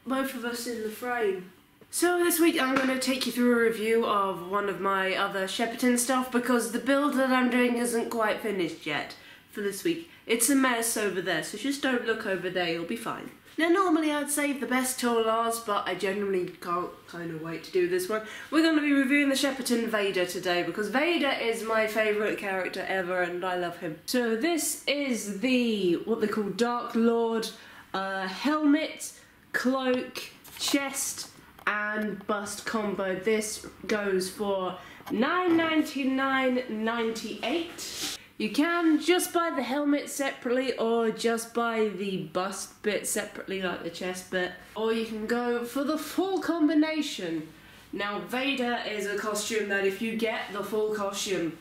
both of us in the frame. So this week I'm going to take you through a review of one of my other Shepperton stuff because the build that I'm doing isn't quite finished yet for this week. It's a mess over there, so just don't look over there, you'll be fine. Now normally I'd save the best till last, but I genuinely can't kind of wait to do this one. We're going to be reviewing the Shepperton Vader today because Vader is my favourite character ever and I love him. So this is the, what they call Dark Lord helmet, cloak, chest and bust combo. This goes for $9.99.98. You can just buy the helmet separately or just buy the bust bit separately like the chest bit, or you can go for the full combination. Now Vader is a costume that if you get the full costume,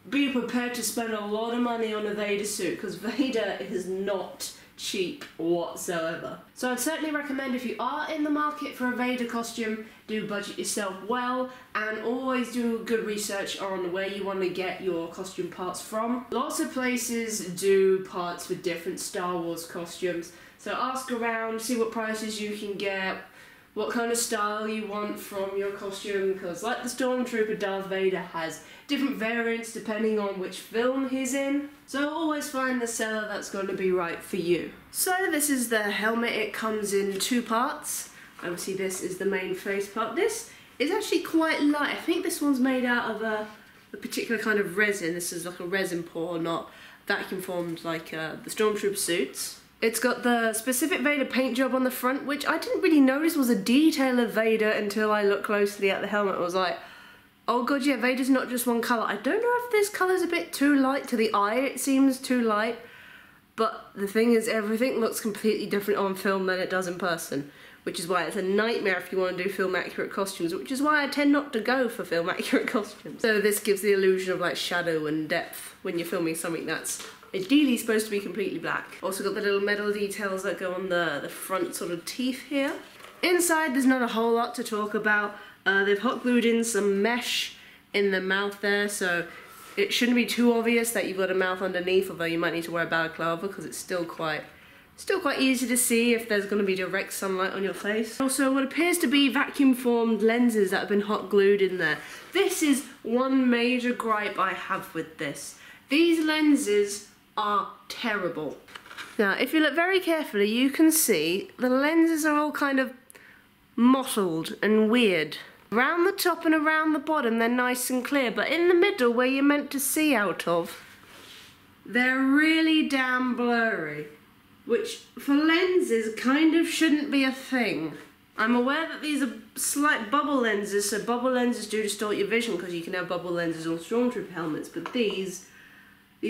be prepared to spend a lot of money on a Vader suit because Vader is not cheap whatsoever. So I'd certainly recommend if you are in the market for a Vader costume, do budget yourself well and always do good research on where you want to get your costume parts from. Lots of places do parts for different Star Wars costumes, so ask around, see what prices you can get, what kind of style you want from your costume, because like the Stormtrooper, Darth Vader has different variants depending on which film he's in. So always find the seller that's going to be right for you. So this is the helmet. It comes in two parts. Obviously this is the main face part. This is actually quite light. I think this one's made out of a particular kind of resin. This is like a resin pour, not vacuum formed like the Stormtrooper suits. It's got the specific Vader paint job on the front, which I didn't really notice was a detail of Vader until I looked closely at the helmet. I was like, oh god, yeah, Vader's not just one colour. I don't know if this colour's a bit too light. To the eye, it seems too light. But the thing is, everything looks completely different on film than it does in person, which is why it's a nightmare if you want to do film-accurate costumes, which is why I tend not to go for film-accurate costumes. So this gives the illusion of like shadow and depth when you're filming something that's ideally supposed to be completely black. Also got the little metal details that go on the front sort of teeth here. Inside there's not a whole lot to talk about. They've hot glued in some mesh in the mouth there, so it shouldn't be too obvious that you've got a mouth underneath, although you might need to wear a balaclava because it's still quite easy to see if there's going to be direct sunlight on your face. Also what appears to be vacuum formed lenses that have been hot glued in there. This is one major gripe I have with this. These lenses are terrible. Now if you look very carefully you can see the lenses are all kind of mottled and weird. Around the top and around the bottom they're nice and clear, but in the middle where you're meant to see out of, they're really damn blurry, which for lenses kind of shouldn't be a thing. I'm aware that these are slight bubble lenses, so bubble lenses do distort your vision because you can have bubble lenses on Stormtrooper helmets, but these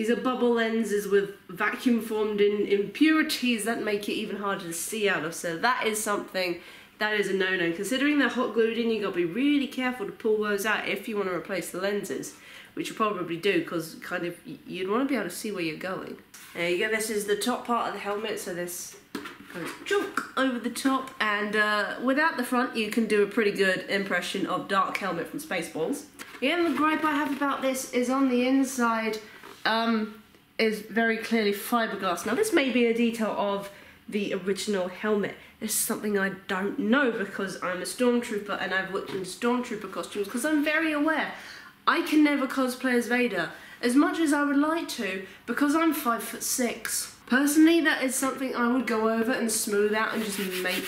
are bubble lenses with vacuum formed in impurities that make it even harder to see out of, so that is something that is a no-no. Considering they're hot glued in, you've got to be really careful to pull those out if you want to replace the lenses, which you probably do because kind of you'd want to be able to see where you're going. There you go, this is the top part of the helmet, so this goes chunk over the top, and without the front you can do a pretty good impression of Dark Helmet from Spaceballs. The only gripe I have about this is on the inside is very clearly fiberglass. Now this may be a detail of the original helmet. This is something I don't know because I'm a Stormtrooper and I've looked into Stormtrooper costumes because I'm very aware I can never cosplay as Vader as much as I would like to because I'm 5'6". Personally that is something I would go over and smooth out and just make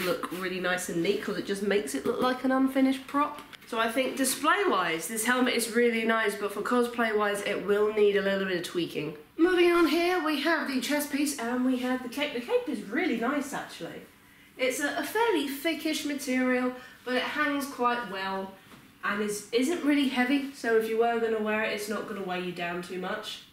look really nice and neat because it just makes it look like an unfinished prop. So I think display-wise, this helmet is really nice, but for cosplay-wise, it will need a little bit of tweaking. Moving on here, we have the chest piece and we have the cape. The cape is really nice, actually. It's a fairly thickish material, but it hangs quite well and isn't really heavy, so if you were going to wear it, it's not going to weigh you down too much.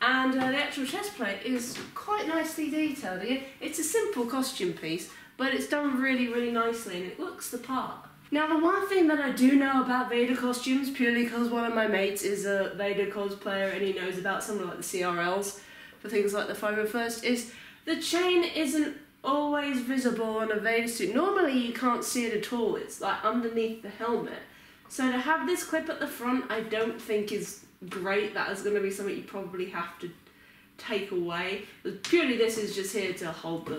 And the actual chest plate is quite nicely detailed. It's a simple costume piece, but it's done really, really nicely and it looks the part. Now the one thing that I do know about Vader costumes, purely because one of my mates is a Vader cosplayer and he knows about something like the CRLs for things like the 501st, is the chain isn't always visible on a Vader suit. Normally you can't see it at all, it's like underneath the helmet. So to have this clip at the front I don't think is great. That is going to be something you probably have to take away. Purely this is just here to hold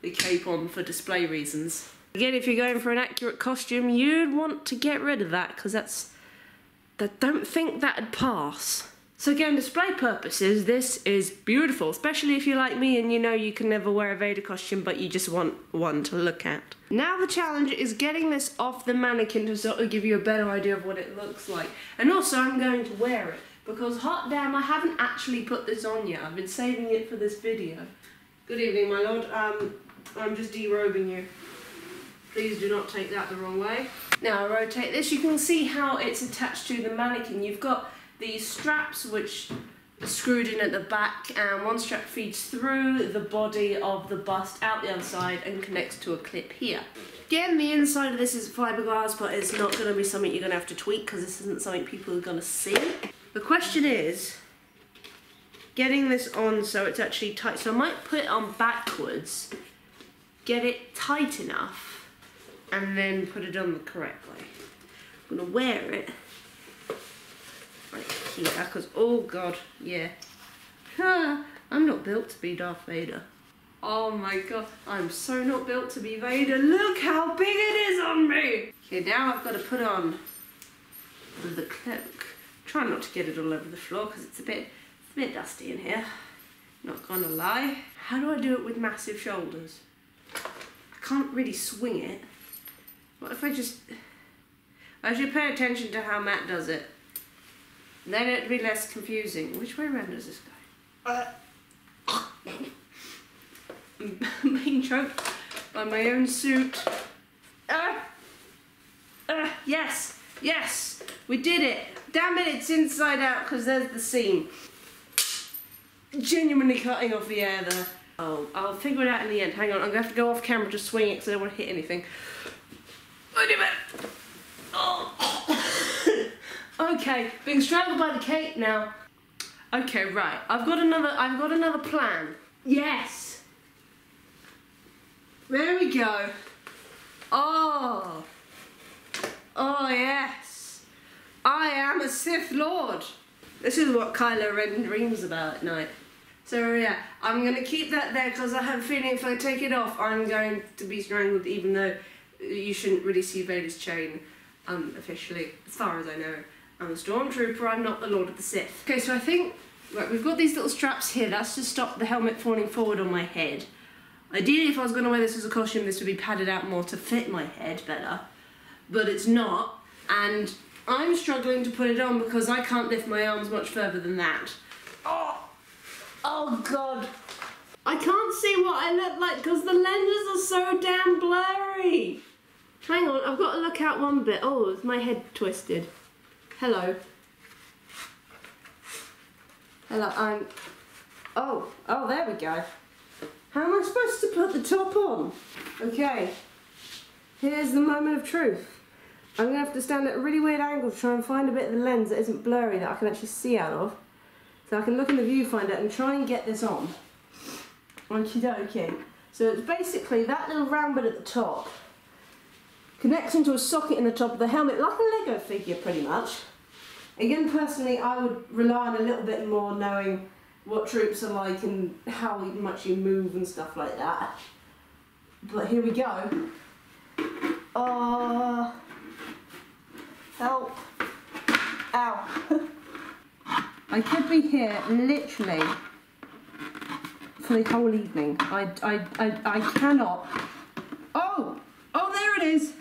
the cape on for display reasons. Again, if you're going for an accurate costume, you'd want to get rid of that, because I don't think that'd pass. So again, display purposes, this is beautiful, especially if you're like me and you know you can never wear a Vader costume, but you just want one to look at. Now the challenge is getting this off the mannequin to sort of give you a better idea of what it looks like. And also I'm going to wear it, because hot damn, I haven't actually put this on yet. I've been saving it for this video. Good evening, my lord. I'm just derobing you. Please do not take that the wrong way. Now I rotate this, you can see how it's attached to the mannequin. You've got these straps which are screwed in at the back, and one strap feeds through the body of the bust out the other side and connects to a clip here. Again, the inside of this is fiberglass, but it's not going to be something you're going to have to tweak, because this isn't something people are going to see. The question is getting this on so it's actually tight. So I might put it on backwards, get it tight enough, and then put it on the correct way. I'm going to wear it right here, because, oh god, yeah. I'm not built to be Darth Vader. Oh my god, I'm so not built to be Vader. Look how big it is on me! Okay, now I've got to put on the cloak. Try not to get it all over the floor, because it's a bit dusty in here. Not gonna lie. How do I do it with massive shoulders? I can't really swing it. What if I should pay attention to how Matt does it. Then it'd be less confusing. Which way around does this go? I'm being choked by my own suit. Yes! Yes! We did it! Damn it, it's inside out, because there's the seam. Genuinely cutting off the air there. Oh, I'll figure it out in the end. Hang on, I'm going to have to go off camera to swing it, because I don't want to hit anything. Wait a minute! Oh. Okay, being strangled by the cape now. Okay, right. I've got another plan. Yes. There we go. Oh. Oh yes. I am a Sith Lord. This is what Kylo Ren dreams about at night. So yeah, I'm gonna keep that there, because I have a feeling if I take it off, I'm going to be strangled, even though you shouldn't really see Vader's chain officially, as far as I know. I'm a stormtrooper, I'm not the Lord of the Sith. Okay, so I think, right, we've got these little straps here. That's to stop the helmet falling forward on my head. Ideally, if I was going to wear this as a costume, this would be padded out more to fit my head better. But it's not, and I'm struggling to put it on because I can't lift my arms much further than that. Oh! Oh god! I can't see what I look like because the lenses are so damn blurry! Hang on, I've got to look out one bit. Oh, is my head twisted? Hello. Hello, oh, there we go. How am I supposed to put the top on? Okay, here's the moment of truth. I'm going to have to stand at a really weird angle to try and find a bit of the lens that isn't blurry that I can actually see out of. So I can look in the viewfinder and try and get this on. Okie dokie. So it's basically that little round bit at the top connects into a socket in the top of the helmet, like a Lego figure pretty much. Again, personally, I would rely on a little bit more knowing what troops are like and how much you move and stuff like that. But here we go. Help. Ow. I could be here literally for the whole evening. I cannot. Oh, there it is.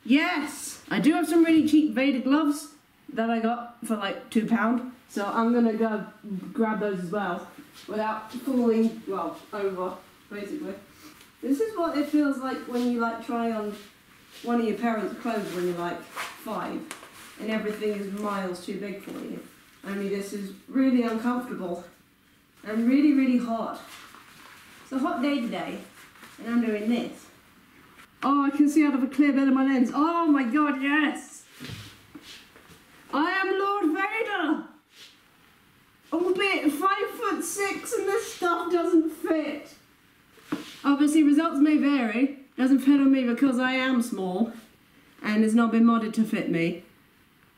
Yes. I do have some really cheap Vader gloves that I got for like £2. So I'm gonna go grab those as well without falling, well, over, basically. This is what it feels like when you like try on one of your parents' clothes when you're like 5 and everything is miles too big for you. Only this is really uncomfortable and really, really hot. It's a hot day today and I'm doing this. Oh, I can see out of a clear bit of my lens. Oh my god, yes! I am Lord Vader! Albeit 5'6" and this stuff doesn't fit. Obviously results may vary. Doesn't fit on me because I am small and it's not been modded to fit me.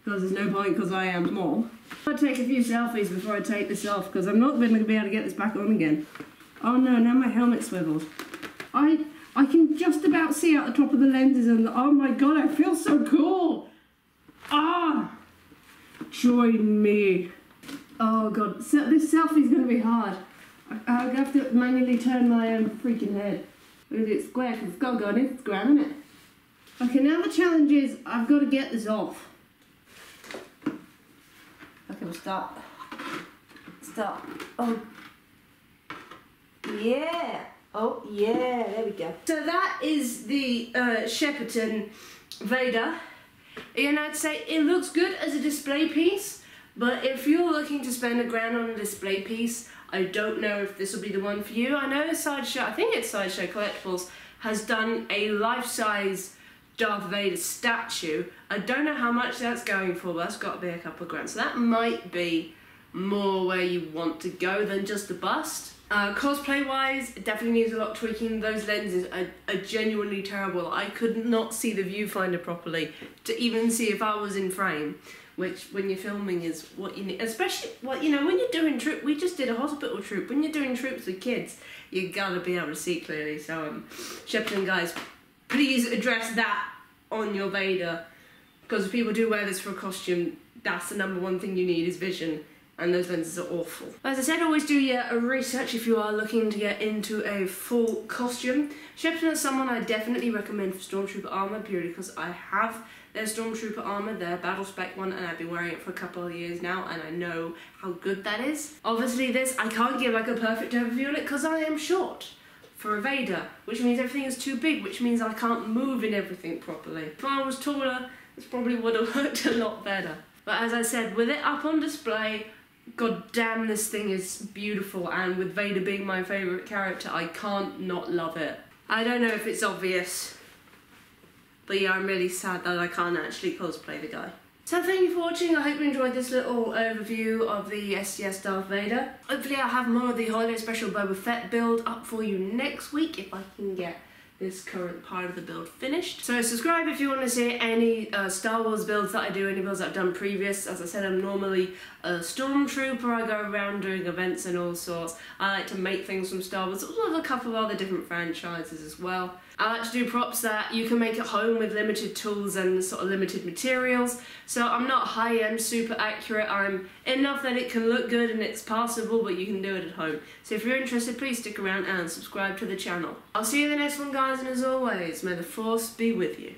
Because there's no point because I am small. I'll take a few selfies before I take this off because I'm not going to be able to get this back on again. Oh no, now my helmet swivels. I can just about see out the top of the lenses, and oh my god, I feel so cool! Ah! Join me. Oh god, so this selfie's gonna be hard. I'll have to manually turn my own freaking head. Look at it square, because it's got to go on Instagram, isn't it? Okay, now the challenge is, I've got to get this off. Okay, we'll start. Start. Oh. Yeah. Oh, yeah, there we go. So that is the Shepperton Vader. And I'd say it looks good as a display piece, but if you're looking to spend £1,000 on a display piece, I don't know if this will be the one for you. I know Sideshow, I think it's Sideshow Collectibles, has done a life-size Darth Vader statue. I don't know how much that's going for, but that's got to be a couple of grand. So that might be more where you want to go than just the bust. Cosplay-wise, it definitely needs a lot of tweaking. Those lenses are genuinely terrible. I could not see the viewfinder properly to even see if I was in frame, which when you're filming is what you need. Especially, when you're doing troop, we just did a hospital troop. When you're doing troops with kids, you gotta be able to see clearly. So, Shepperton guys, please address that on your Vader, because if people do wear this for a costume, that's the #1 thing you need is vision. And those lenses are awful. As I said, always do your research if you are looking to get into a full costume. Shepperton is someone I definitely recommend for Stormtrooper armour, purely because I have their Stormtrooper armour, their battle spec one, and I've been wearing it for a couple of years now, and I know how good that is. Obviously this, I can't give like a perfect overview on it because I am short for a Vader, which means everything is too big, which means I can't move in everything properly. If I was taller, this probably would have worked a lot better. But as I said, with it up on display, god damn, this thing is beautiful, and with Vader being my favourite character, I can't not love it. I don't know if it's obvious, but yeah, I'm really sad that I can't actually cosplay the guy. So thank you for watching. I hope you enjoyed this little overview of the SDS Darth Vader. Hopefully I'll have more of the holiday special Boba Fett build up for you next week if I can get this current part of the build finished. So subscribe if you want to see any Star Wars builds that I do, any builds that I've done previous. As I said, I'm normally a Stormtrooper. I go around doing events and all sorts. I like to make things from Star Wars, also have a couple of other different franchises as well. I like to do props that you can make at home with limited tools and sort of limited materials. So I'm not high-end, super accurate. I'm enough that it can look good and it's passable, but you can do it at home. So if you're interested, please stick around and subscribe to the channel. I'll see you in the next one, guys, and as always, may the Force be with you.